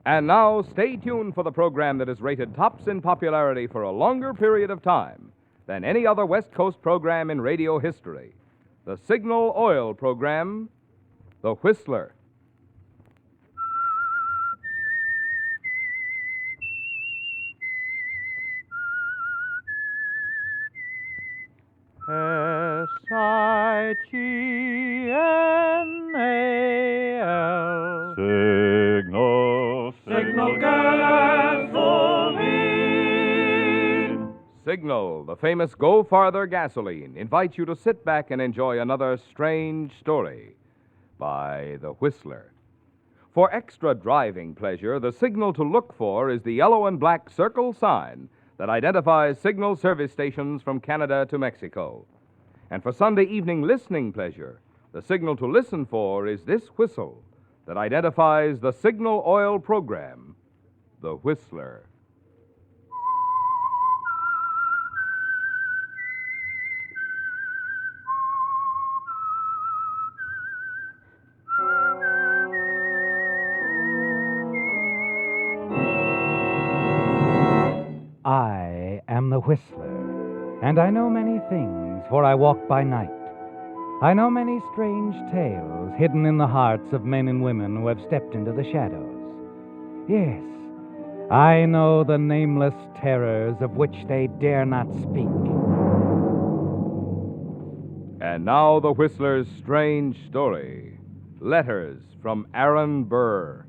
And now, stay tuned for the program that is rated tops in popularity for a longer period of time than any other West Coast program in radio history. The Signal Oil program, The Whistler. S-I-G-N-A-L. Signal gasoline. Signal, the famous Go Farther gasoline, invites you to sit back and enjoy another strange story by The Whistler. For extra driving pleasure, the signal to look for is the yellow and black circle sign that identifies Signal service stations from Canada to Mexico. And for Sunday evening listening pleasure, the signal to listen for is this whistle that identifies the Signal Oil program, The Whistler. I am the Whistler, and I know many things, for I walk by night. I know many strange tales hidden in the hearts of men and women who have stepped into the shadows. Yes, I know the nameless terrors of which they dare not speak. And now the Whistler's strange story. Letters from Aaron Burr.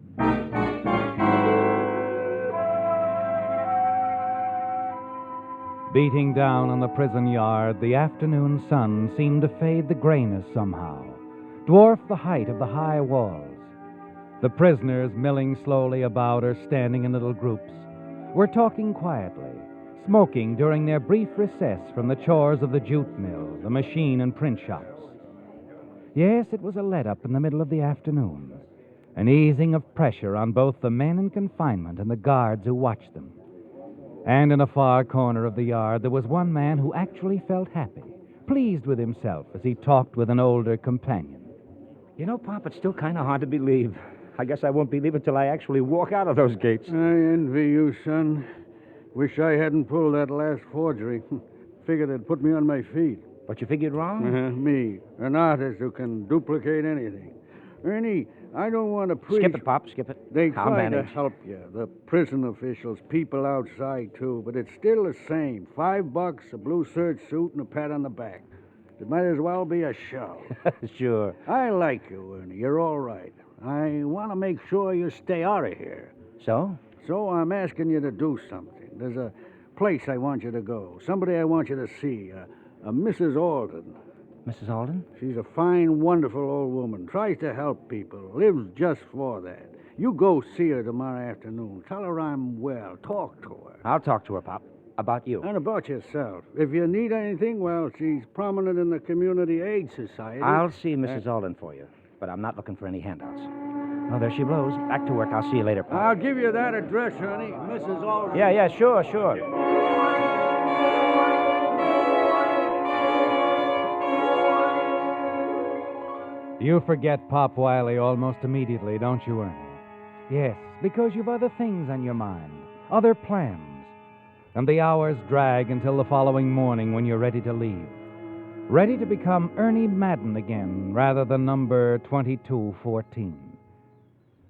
Beating down on the prison yard, the afternoon sun seemed to fade the grayness somehow, dwarf the height of the high walls. The prisoners, milling slowly about or standing in little groups, were talking quietly, smoking during their brief recess from the chores of the jute mill, the machine and print shops. Yes, it was a let-up in the middle of the afternoon, an easing of pressure on both the men in confinement and the guards who watched them. And in a far corner of the yard, there was one man who actually felt happy, pleased with himself as he talked with an older companion. You know, Pop, it's still kind of hard to believe. I guess I won't believe it till I actually walk out of those gates. I envy you, son. Wish I hadn't pulled that last forgery. Figured it'd put me on my feet. But you figured wrong? Me, an artist who can duplicate anything. Ernie, I don't want to preach. Skip it, Pop, skip it. They I'll try to manage. help you, the prison officials, people outside, too, but it's still the same. $5, a blue serge suit, and a pat on the back. It might as well be a show. Sure. I like you, Ernie. You're all right. I want to make sure you stay out of here. So? So I'm asking you to do something. There's a place I want you to go. Somebody I want you to see. A Mrs. Alden. Mrs. Holden? She's a fine, wonderful old woman. Tries to help people. Lives just for that. You go see her tomorrow afternoon. Tell her I'm well. Talk to her. I'll talk to her, Pop. About you. And about yourself. If you need anything, well, she's prominent in the Community Aid Society. I'll see Mrs. Holden for you, but I'm not looking for any handouts. Oh, there she blows. Back to work. I'll see you later, Pop. I'll give you that address, Ernie. Mrs. Alden. Yeah, sure. You forget Pop Wiley almost immediately, don't you, Ernie? Yes, because you've other things on your mind, other plans. And the hours drag until the following morning when you're ready to leave. Ready to become Ernie Madden again, rather than number 2214.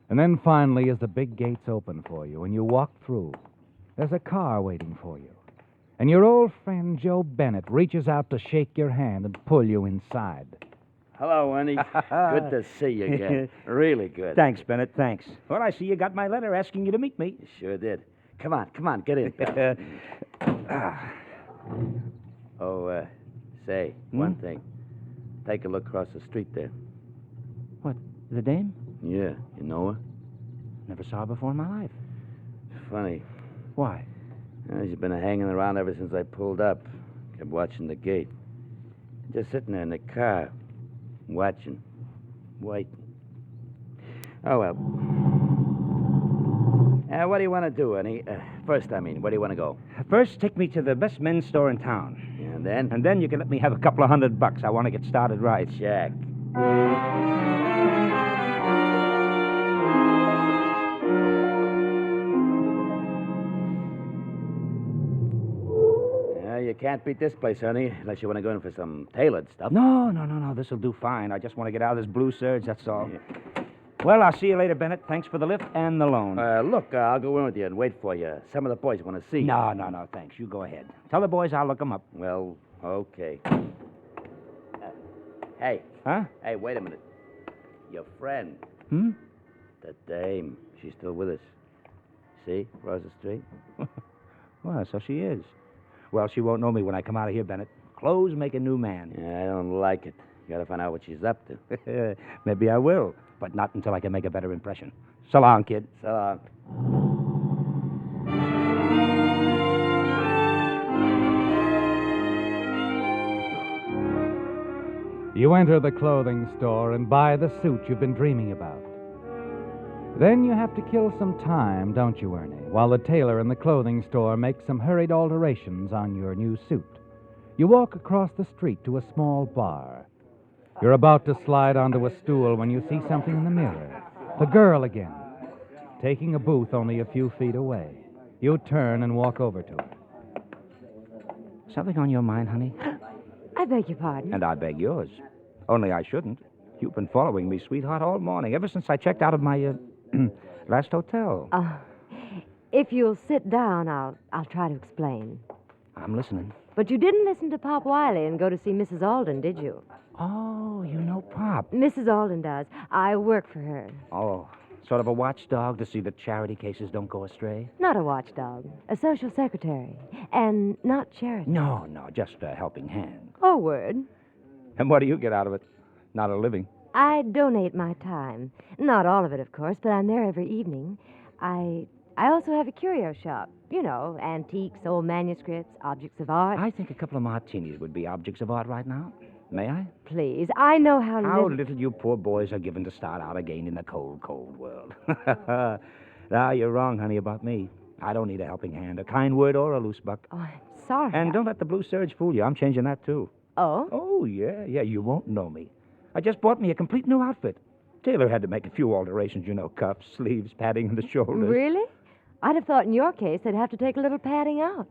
And then finally, as the big gates open for you and you walk through, there's a car waiting for you. And your old friend Joe Bennett reaches out to shake your hand and pull you inside. Hello, Ernie. Good to see you again. Really good. Thanks, Bennett, thanks. Well, I see you got my letter asking you to meet me. You sure did. Come on, get in. Say, one thing. Take a look across the street there. What, the dame? Yeah, you know her? Never saw her before in my life. Funny. Why? She's been hanging around ever since I pulled up. Kept watching the gate. Just sitting there in the car. Watching. Waiting. Oh, well. What do you want to do, Ernie? First, where do you want to go? First, take me to the best men's store in town. And then? And then you can let me have a couple of $100. I want to get started right. Check. can't beat this place, Ernie, unless you want to go in for some tailored stuff. No. This'll do fine. I just want to get out of this blue serge, that's all. Yeah. Well, I'll see you later, Bennett. Thanks for the lift and the loan. Look, I'll go in with you and wait for you. Some of the boys want to see you. No, thanks. You go ahead. Tell the boys I'll look them up. Well, okay. Hey. Huh? Hey, wait a minute. Your friend. Hmm? The dame. She's still with us. See? Rosa Street. Well, so she is. Well, she won't know me when I come out of here, Bennett. Clothes make a new man. Yeah, I don't like it. You gotta find out what she's up to. Maybe I will, but not until I can make a better impression. So long, kid. So long. You enter the clothing store and buy the suit you've been dreaming about. Then you have to kill some time, don't you, Ernie, while the tailor in the clothing store makes some hurried alterations on your new suit. You walk across the street to a small bar. You're about to slide onto a stool when you see something in the mirror. The girl again, taking a booth only a few feet away. You turn and walk over to her. Something on your mind, honey? I beg your pardon. And I beg yours. Only I shouldn't. You've been following me, sweetheart, all morning, ever since I checked out of my, last hotel. If you'll sit down, I'll try to explain. I'm listening. But you didn't listen to Pop Wiley and go to see Mrs. Alden, did you? Oh, you know Pop. Mrs. Alden does. I work for her. Oh, sort of a watchdog to see that charity cases don't go astray? Not a watchdog. A social secretary. And not charity. No, just a helping hand. Oh, word. And what do you get out of it? Not a living. I donate my time. Not all of it, of course, but I'm there every evening. I also have a curio shop. You know, antiques, old manuscripts, objects of art. I think a couple of martinis would be objects of art right now. May I? Please, I know how little you poor boys are given to start out again in the cold, cold world. Now, you're wrong, honey, about me. I don't need a helping hand, a kind word, or a loose buck. Oh, I'm sorry. And don't let the blue serge fool you. I'm changing that, too. Oh? Oh, yeah, you won't know me. I just bought me a complete new outfit. Taylor had to make a few alterations, you know, cuffs, sleeves, padding in the shoulders. Really? I'd have thought in your case they'd have to take a little padding out.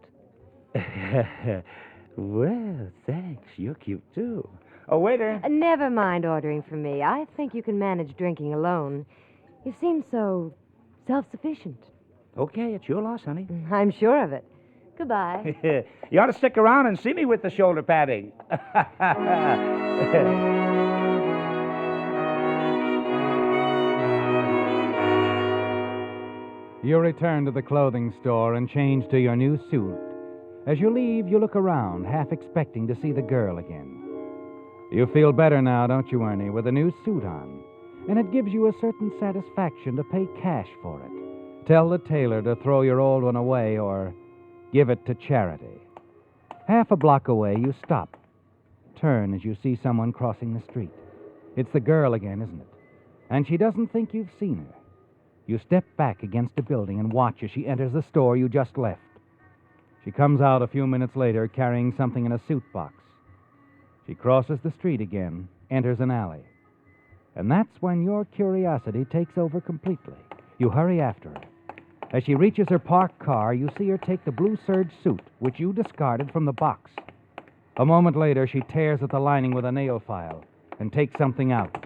Well, thanks. You're cute, too. Oh, waiter. Never mind ordering for me. I think you can manage drinking alone. You seem so self-sufficient. Okay, it's your loss, honey. I'm sure of it. Goodbye. You ought to stick around and see me with the shoulder padding. You return to the clothing store and change to your new suit. As you leave, you look around, half expecting to see the girl again. You feel better now, don't you, Ernie, with a new suit on? And it gives you a certain satisfaction to pay cash for it. Tell the tailor to throw your old one away or give it to charity. Half a block away, you stop. Turn as you see someone crossing the street. It's the girl again, isn't it? And she doesn't think you've seen her. You step back against a building and watch as she enters the store you just left. She comes out a few minutes later carrying something in a suit box. She crosses the street again, enters an alley. And that's when your curiosity takes over completely. You hurry after her. As she reaches her parked car, you see her take the blue serge suit, which you discarded from the box. A moment later, she tears at the lining with a nail file and takes something out.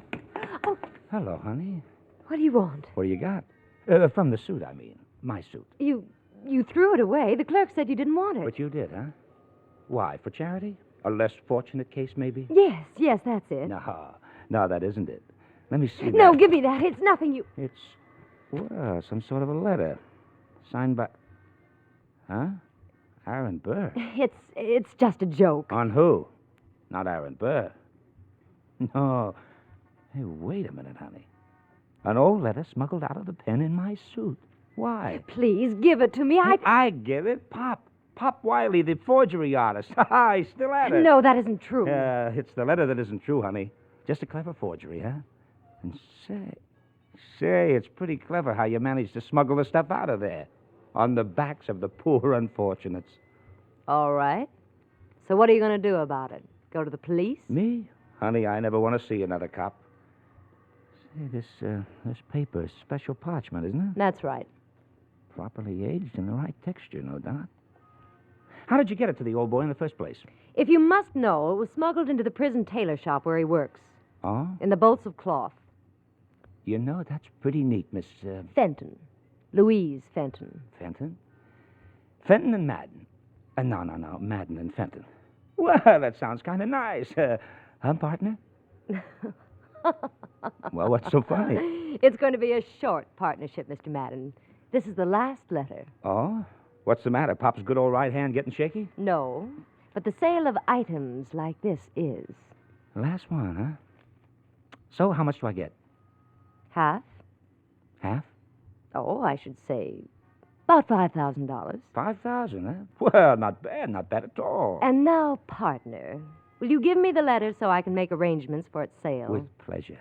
Oh. Hello, honey. What do you want? What do you got? From the suit, I mean. My suit. You threw it away. The clerk said you didn't want it. But you did, huh? Why, for charity? A less fortunate case, maybe? Yes, that's it. No, that isn't it. Let me see No, that. give me that. It's nothing you... It's, some sort of a letter. Signed by... Huh? Aaron Burr. It's just a joke. On who? Not Aaron Burr. No. Hey, wait a minute, honey. An old letter smuggled out of the pen in my suit. Why? Please, give it to me. I give it. Pop Wiley, the forgery artist. He's still at it. No, that isn't true. It's the letter that isn't true, honey. Just a clever forgery, huh? And say, it's pretty clever how you managed to smuggle the stuff out of there. On the backs of the poor unfortunates. All right. So what are you going to do about it? Go to the police? Me? Honey, I never want to see another cop. Say, this paper is special parchment, isn't it? That's right. Properly aged in the right texture, no doubt. How did you get it to the old boy in the first place? If you must know, it was smuggled into the prison tailor shop where he works, Oh? in the bolts of cloth. You know, that's pretty neat, Miss Fenton. Louise Fenton. Fenton. Fenton and Madden. No. Madden and Fenton. Well, that sounds kind of nice. Partner? Well, what's so funny? It's going to be a short partnership, Mr. Madden. This is the last letter. Oh? What's the matter? Pop's good old right hand getting shaky? No, but the sale of items like this is. The last one, huh? So, how much do I get? Half? Half? Oh, I should say about $5,000. 5,000, huh? Well, not bad at all. And now, partner, will you give me the letter so I can make arrangements for its sale? With pleasure.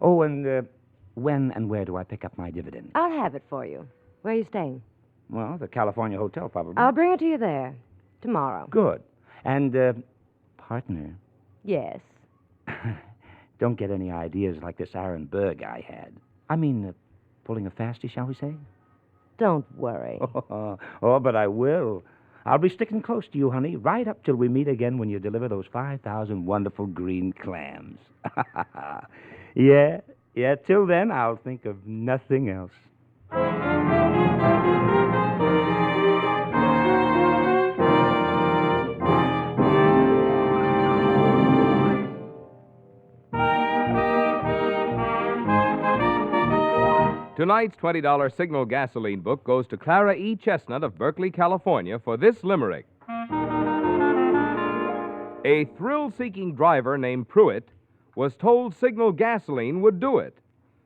Oh, and when and where do I pick up my dividend? I'll have it for you. Where are you staying? Well, the California Hotel, probably. I'll bring it to you there tomorrow. Good. And, partner, Yes. don't get any ideas like this Aaron Burr guy had. I mean, pulling a fastie, shall we say? Don't worry. Oh, but I will. I'll be sticking close to you, honey, right up till we meet again when you deliver those 5,000 wonderful green clams. Yeah, till then, I'll think of nothing else. Tonight's $20 Signal gasoline book goes to Clara E. Chestnut of Berkeley, California, for this limerick. A thrill-seeking driver named Pruitt was told Signal gasoline would do it.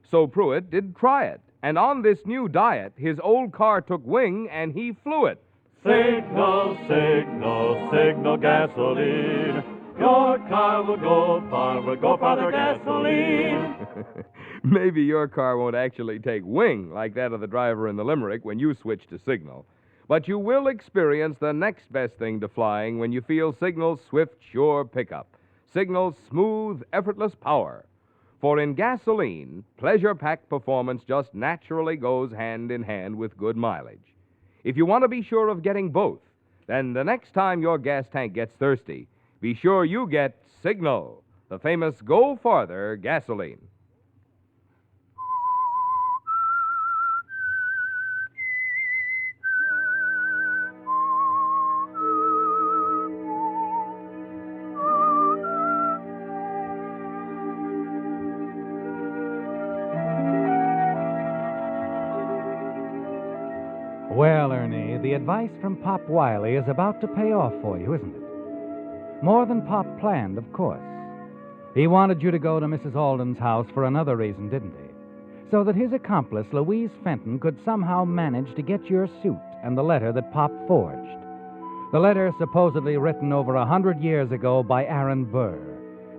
So Pruitt did try it, and on this new diet, his old car took wing and he flew it. Signal, signal, signal gasoline. Your car will go farther gasoline. Maybe your car won't actually take wing like that of the driver in the limerick when you switch to Signal. But you will experience the next best thing to flying when you feel Signal's swift, sure pickup. Signal's smooth, effortless power. For in gasoline, pleasure-packed performance just naturally goes hand in hand with good mileage. If you want to be sure of getting both, then the next time your gas tank gets thirsty, be sure you get Signal, the famous Go Farther gasoline. Well, Ernie, the advice from Pop Wiley is about to pay off for you, isn't it? More than Pop planned, of course. He wanted you to go to Mrs. Alden's house for another reason, didn't he? So that his accomplice, Louise Fenton, could somehow manage to get your suit and the letter that Pop forged. The letter supposedly written over 100 years ago by Aaron Burr,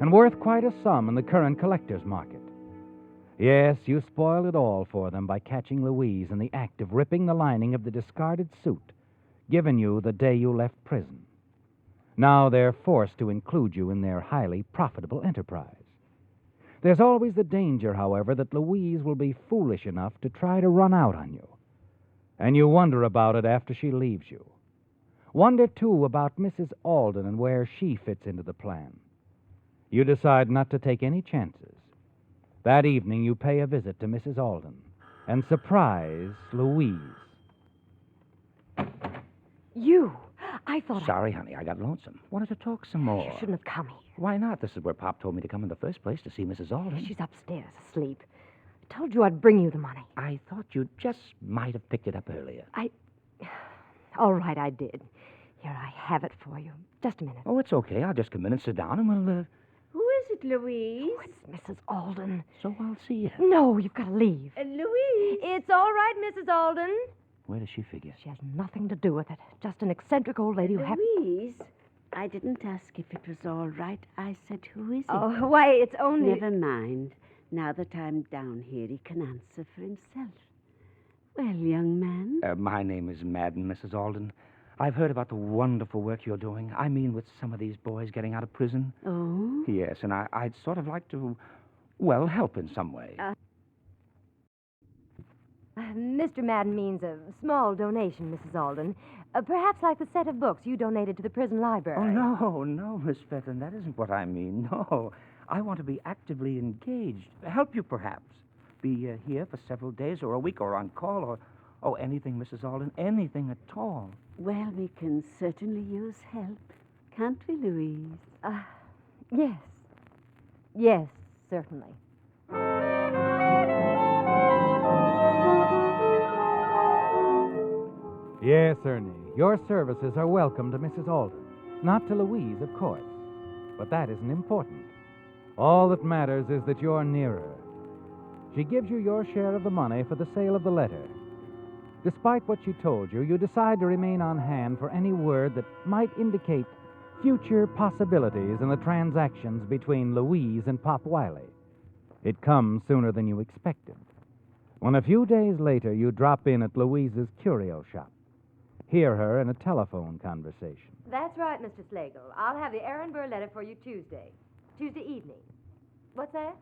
and worth quite a sum in the current collector's market. Yes, you spoiled it all for them by catching Louise in the act of ripping the lining of the discarded suit given you the day you left prison. Now they're forced to include you in their highly profitable enterprise. There's always the danger, however, that Louise will be foolish enough to try to run out on you. And you wonder about it after she leaves you. Wonder, too, about Mrs. Alden and where she fits into the plan. You decide not to take any chances. That evening, you pay a visit to Mrs. Alden and surprise Louise. You! I thought Sorry, honey, I got lonesome. Wanted to talk some more. You shouldn't have come here. Why not? This is where Pop told me to come in the first place, to see Mrs. Alden. She's upstairs, asleep. I told you I'd bring you the money. I thought you just might have picked it up earlier. All right, I did. Here, I have it for you. Just a minute. Oh, it's okay. I'll just come in and sit down, and we'll, Who is it, Louise? Oh, it's Mrs. Alden. So I'll see you. No, you've got to leave. Louise? It's all right, Mrs. Alden. Where does she figure? She has nothing to do with it. Just an eccentric old lady who Louise? I didn't ask if it was all right. I said, who is it? Oh, why, it's only... Never mind. Now that I'm down here, he can answer for himself. Well, young man. My name is Madden, Mrs. Alden. I've heard about the wonderful work you're doing. I mean, with some of these boys getting out of prison. Oh? Yes, and I'd sort of like to, well, help in some way. Mr. Madden means a small donation, Mrs. Alden. Perhaps like the set of books you donated to the prison library. Oh, no, Miss Fenton. That isn't what I mean. No. I want to be actively engaged. Help you, perhaps. Be here for several days or a week or on call or anything, Mrs. Alden. Anything at all. Well, we can certainly use help, can't we, Louise? Yes. Yes, certainly. Yes, Ernie, your services are welcome to Mrs. Alden. Not to Louise, of course. But that isn't important. All that matters is that you're near her. She gives you your share of the money for the sale of the letter. Despite what she told you, you decide to remain on hand for any word that might indicate future possibilities in the transactions between Louise and Pop Wiley. It comes sooner than you expected. When a few days later you drop in at Louise's curio shop, hear her in a telephone conversation. That's right, Mr. Slagle. I'll have the Aaron Burr letter for you Tuesday evening. What's that?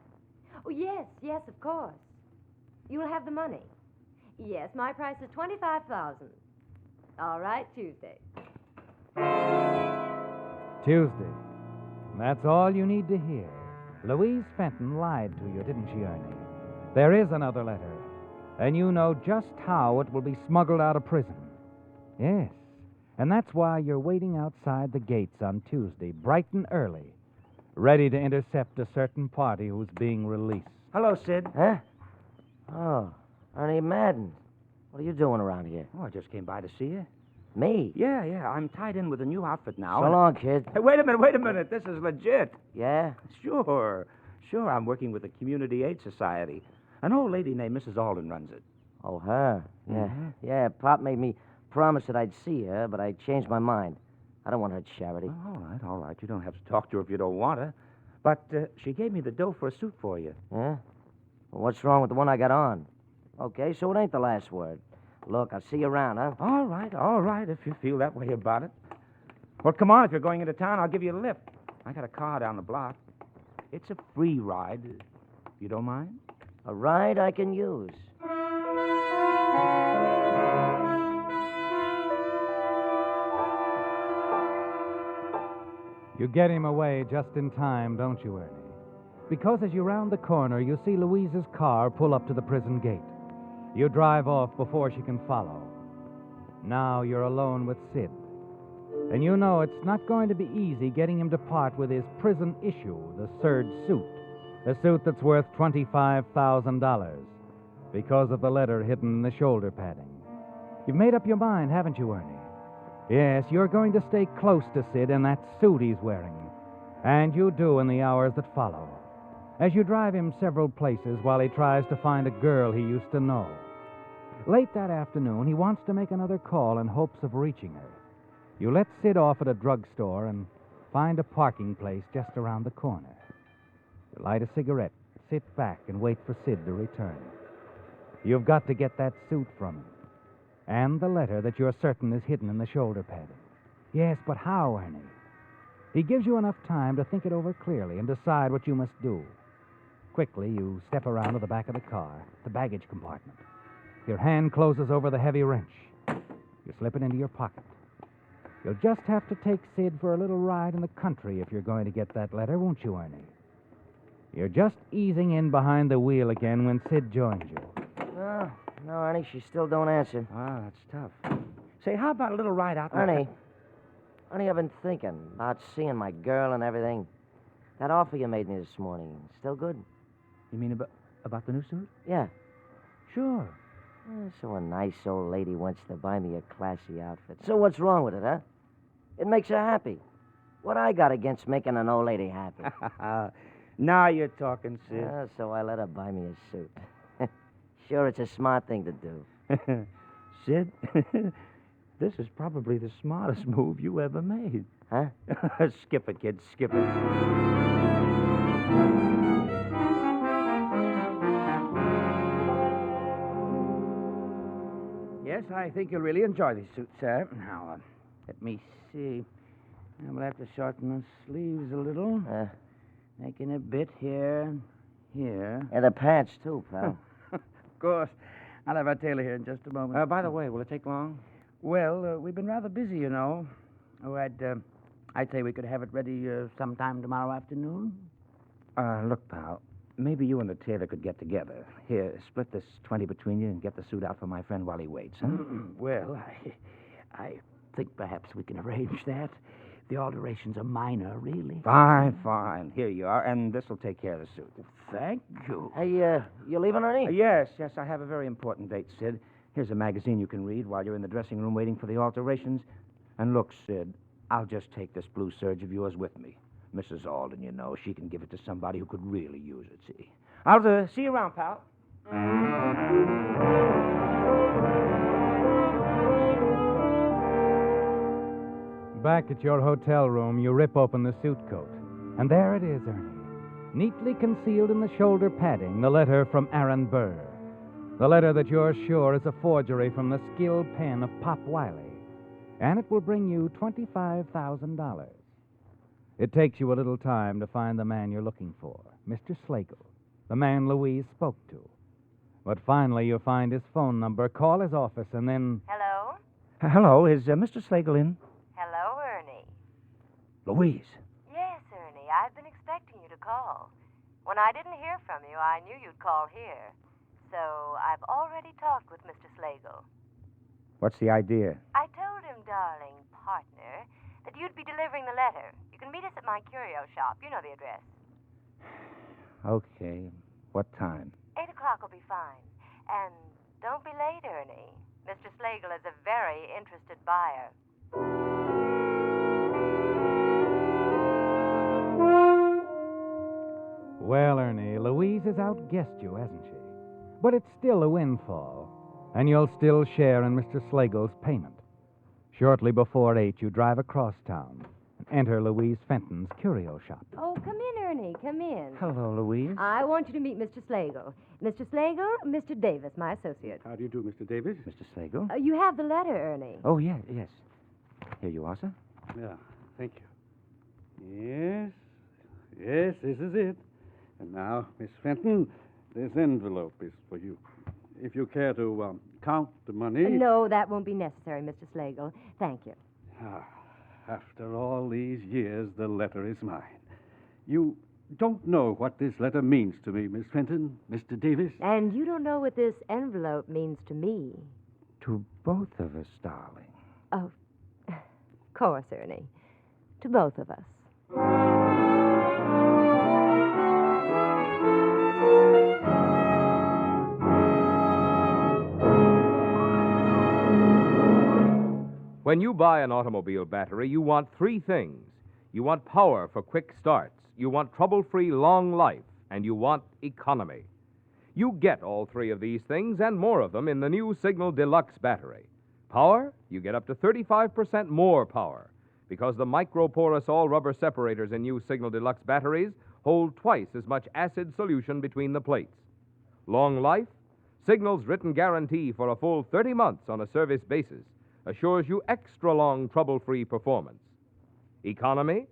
Oh, yes, of course. You'll have the money. Yes, my price is $25,000. All right, Tuesday. Tuesday. That's all you need to hear. Louise Fenton lied to you, didn't she, Ernie? There is another letter, and you know just how it will be smuggled out of prison. Yes, and that's why you're waiting outside the gates on Tuesday, bright and early, ready to intercept a certain party who's being released. Hello, Sid. Huh? Oh, Ernie Madden. What are you doing around here? Oh, I just came by to see you. Me? Yeah. I'm tied in with a new outfit now. So long, kid. Hey, wait a minute. This is legit. Yeah? Sure. I'm working with the Community Aid Society. An old lady named Mrs. Alden runs it. Oh, her? Yeah. Mm-hmm. Yeah, Pop made me promise that I'd see her, but I changed my mind. I don't want her charity. Oh, all right. You don't have to talk to her if you don't want to. But she gave me the dough for a suit for you. Yeah? Well, what's wrong with the one I got on? Okay, so it ain't the last word. Look, I'll see you around, huh? All right, if you feel that way about it. Well, come on, if you're going into town, I'll give you a lift. I got a car down the block. It's a free ride, if you don't mind. A ride I can use. You get him away just in time, don't you, Ernie? Because as you round the corner, you see Louise's car pull up to the prison gate. You drive off before she can follow. Now you're alone with Sid. And you know it's not going to be easy getting him to part with his prison issue, the serge suit. A suit that's worth $25,000 because of the letter hidden in the shoulder padding. You've made up your mind, haven't you, Ernie? Yes, you're going to stay close to Sid in that suit he's wearing. And you do in the hours that follow. As you drive him several places while he tries to find a girl he used to know. Late that afternoon, he wants to make another call in hopes of reaching her. You let Sid off at a drugstore and find a parking place just around the corner. You light a cigarette, sit back, and wait for Sid to return. You've got to get that suit from him. And the letter that you're certain is hidden in the shoulder padding. Yes, but how, Ernie? He gives you enough time to think it over clearly and decide what you must do. Quickly, you step around to the back of the car, the baggage compartment. Your hand closes over the heavy wrench. You slip it into your pocket. You'll just have to take Sid for a little ride in the country if you're going to get that letter, won't you, Ernie? You're just easing in behind the wheel again when Sid joins you. No, Ernie, she still don't answer. Ah, that's tough. Say, how about a little ride out? Ernie, I've been thinking about seeing my girl and everything. That offer you made me this morning, still good? You mean about the new suit? Yeah. Sure. So a nice old lady wants to buy me a classy outfit. So what's wrong with it, huh? It makes her happy. What I got against making an old lady happy? Now you're talking, Sid. So I let her buy me a suit. Sure, it's a smart thing to do. Sid, this is probably the smartest move you ever made. Huh? Skip it, kid, skip it. Yes, I think you'll really enjoy this suit, sir. Now, let me see. We'll have to shorten the sleeves a little. Making a bit here, here. And the pants, too, pal. Of course. I'll have our tailor here in just a moment. By the way, will it take long? Well, we've been rather busy, you know. Oh, I'd say we could have it ready sometime tomorrow afternoon. Look, pal, maybe you and the tailor could get together. Here, split this 20 between you and get the suit out for my friend while he waits, huh? Well, I think perhaps we can arrange that. The alterations are minor, really. Fine. Here you are, and this will take care of the suit. Thank you. Hey, you leaving, Ernie? Yes, I have a very important date, Sid. Here's a magazine you can read while you're in the dressing room waiting for the alterations. And look, Sid, I'll just take this blue serge of yours with me. Mrs. Alden, you know, she can give it to somebody who could really use it, see? I'll see you around, pal. Back at your hotel room, you rip open the suit coat. And there it is, Ernie. Neatly concealed in the shoulder padding, the letter from Aaron Burr. The letter that you're sure is a forgery from the skilled pen of Pop Wiley. And it will bring you $25,000. It takes you a little time to find the man you're looking for, Mr. Slagle, the man Louise spoke to. But finally, you find his phone number, call his office, and then... Hello? Hello, is Mr. Slagle in? Hello, Ernie. Louise. Yes, Ernie. I've been expecting you to call. When I didn't hear from you, I knew you'd call here. So I've already talked with Mr. Slagle. What's the idea? I told him, darling partner, that you'd be delivering the letter. You can meet us at my curio shop. You know the address. Okay. What time? 8 o'clock will be fine. And don't be late, Ernie. Mr. Slagle is a very interested buyer. Well, Ernie, Louise has outguessed you, hasn't she? But it's still a windfall, and you'll still share in Mr. Slagle's payment. Shortly before 8, you drive across town and enter Louise Fenton's curio shop. Oh, come in, Ernie. Come in. Hello, Louise. I want you to meet Mr. Slagle. Mr. Slagle, Mr. Davis, my associate. How do you do, Mr. Davis? Mr. Slagle? You have the letter, Ernie. Oh, yes. Here you are, sir. Yeah, thank you. Yes, this is it. And now, Miss Fenton, this envelope is for you. If you care to count the money... No, that won't be necessary, Mr. Slagle. Thank you. After all these years, the letter is mine. You don't know what this letter means to me, Miss Fenton, Mr. Davis. And you don't know what this envelope means to me. To both of us, darling. Of course, Ernie. To both of us. When you buy an automobile battery, you want three things. You want power for quick starts, you want trouble-free long life, and you want economy. You get all three of these things and more of them in the new Signal Deluxe battery. Power, you get up to 35% more power because the microporous all-rubber separators in new Signal Deluxe batteries hold twice as much acid solution between the plates. Long life, Signal's written guarantee for a full 30 months on a service basis assures you extra long trouble-free performance. Economy,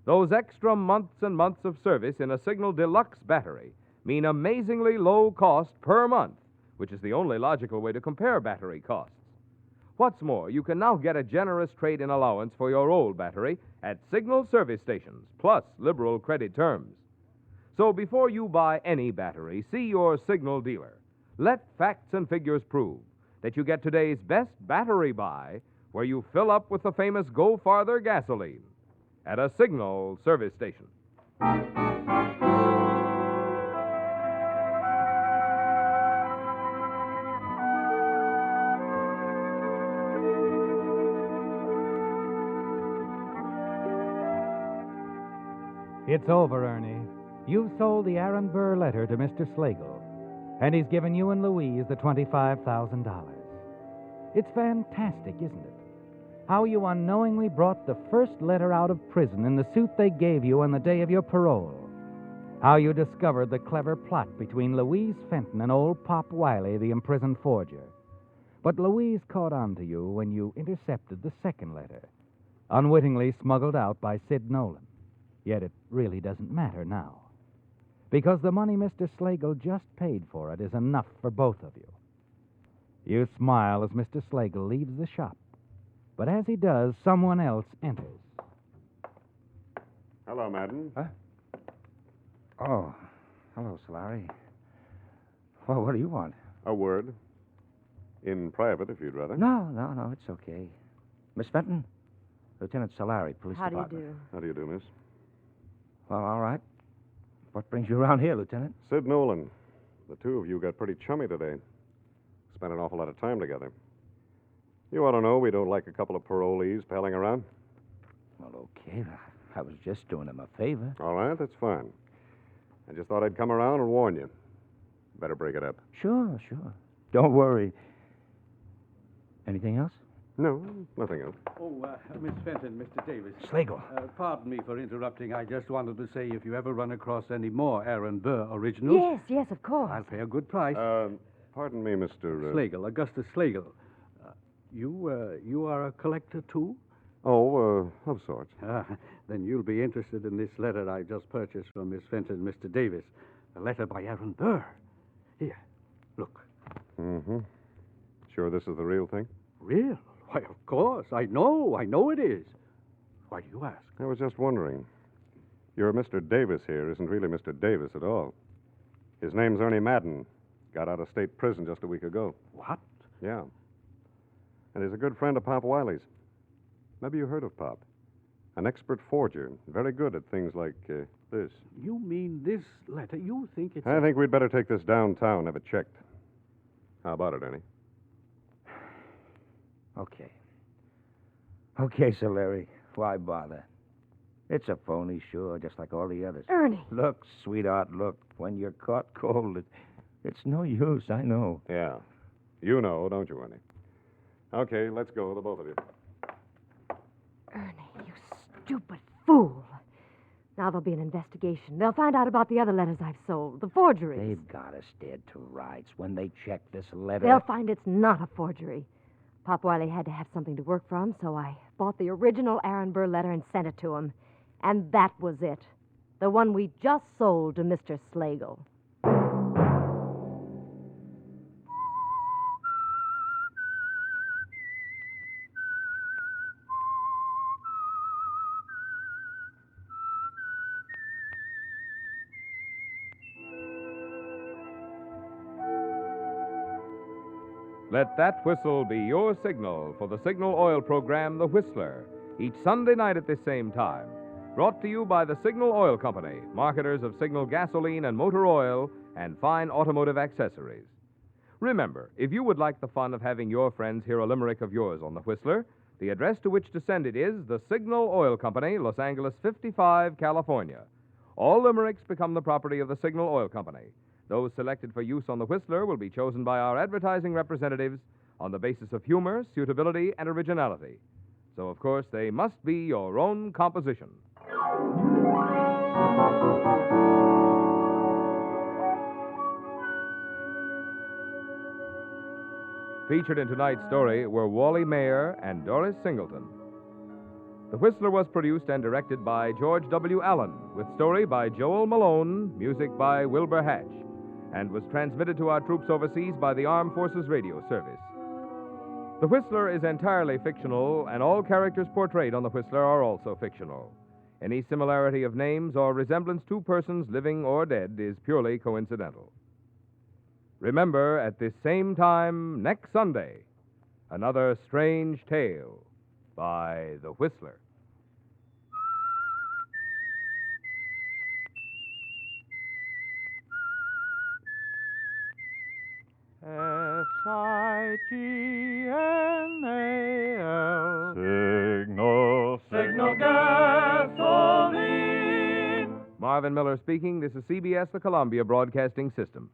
those extra months and months of service in a Signal Deluxe battery mean amazingly low cost per month, which is the only logical way to compare battery costs. What's more, you can now get a generous trade-in allowance for your old battery at Signal service stations, plus liberal credit terms. So before you buy any battery, see your Signal dealer. Let facts and figures prove that you get today's best battery buy where you fill up with the famous Go Farther gasoline at a Signal service station. It's over, Ernie. You've sold the Aaron Burr letter to Mr. Slagle, and he's given you and Louise the $25,000. It's fantastic, isn't it? How you unknowingly brought the first letter out of prison in the suit they gave you on the day of your parole. How you discovered the clever plot between Louise Fenton and old Pop Wiley, the imprisoned forger. But Louise caught on to you when you intercepted the second letter, unwittingly smuggled out by Sid Nolan. Yet it really doesn't matter now, because the money Mr. Slagle just paid for it is enough for both of you. You smile as Mr. Slagle leaves the shop. But as he does, someone else enters. Hello, Madden. Huh? Oh, hello, Solari. Well, what do you want? A word. In private, if you'd rather. No, it's okay. Miss Fenton? Lieutenant Solari, Police How do you Department. do? How do you do, miss? Well, all right. What brings you around here, Lieutenant? Sid Nolan. The two of you got pretty chummy today. Spent an awful lot of time together. You ought to know we don't like a couple of parolees palling around. Well, okay. I was just doing him a favor. All right, that's fine. I just thought I'd come around and warn you. Better break it up. Sure. Don't worry. Anything else? No, nothing else. Oh, Miss Fenton, Mr. Davis. Slagle. Pardon me for interrupting. I just wanted to say if you ever run across any more Aaron Burr originals, Yes, of course. I'll pay a good price. Pardon me, Mr. Slagle, Augustus Slagle. You are a collector, too? Oh, of sorts. Then you'll be interested in this letter I just purchased from Miss Fenton and Mr. Davis. A letter by Aaron Burr. Here, look. Mm-hmm. Sure this is the real thing? Real? Why, of course. I know it is. Why do you ask? I was just wondering. Your Mr. Davis here isn't really Mr. Davis at all. His name's Ernie Madden. Got out of state prison just a week ago. What? Yeah. And he's a good friend of Pop Wiley's. Maybe you heard of Pop. An expert forger. Very good at things like this. You mean this letter? You think it's... I think we'd better take this downtown, have it checked. How about it, Ernie? Okay, Sir Larry. Why bother? It's a phony, sure, just like all the others. Ernie. Look, sweetheart, look. When you're caught cold, it's no use, I know. Yeah. You know, don't you, Ernie? Okay, let's go, the both of you. Ernie, you stupid fool. Now there'll be an investigation. They'll find out about the other letters I've sold, the forgeries. They've got us dead to rights. When they check this letter... They'll find it's not a forgery. Pop Wiley had to have something to work from, so I bought the original Aaron Burr letter and sent it to him. And that was it. The one we just sold to Mr. Slagle. Let that whistle be your signal for the Signal Oil program, The Whistler, each Sunday night at this same time. Brought to you by the Signal Oil Company, marketers of Signal gasoline and motor oil and fine automotive accessories. Remember, if you would like the fun of having your friends hear a limerick of yours on The Whistler, the address to which to send it is the Signal Oil Company, Los Angeles 55, California. All limericks become the property of the Signal Oil Company. Those selected for use on The Whistler will be chosen by our advertising representatives on the basis of humor, suitability, and originality. So, of course, they must be your own composition. Featured in tonight's story were Wally Mayer and Doris Singleton. The Whistler was produced and directed by George W. Allen, with story by Joel Malone, music by Wilbur Hatch, and was transmitted to our troops overseas by the Armed Forces Radio Service. The Whistler is entirely fictional, and all characters portrayed on The Whistler are also fictional. Any similarity of names or resemblance to persons living or dead is purely coincidental. Remember, at this same time next Sunday, another strange tale by The Whistler. S-I-G-N-A-L Signal gasoline. Marvin Miller speaking. This is CBS, the Columbia Broadcasting System.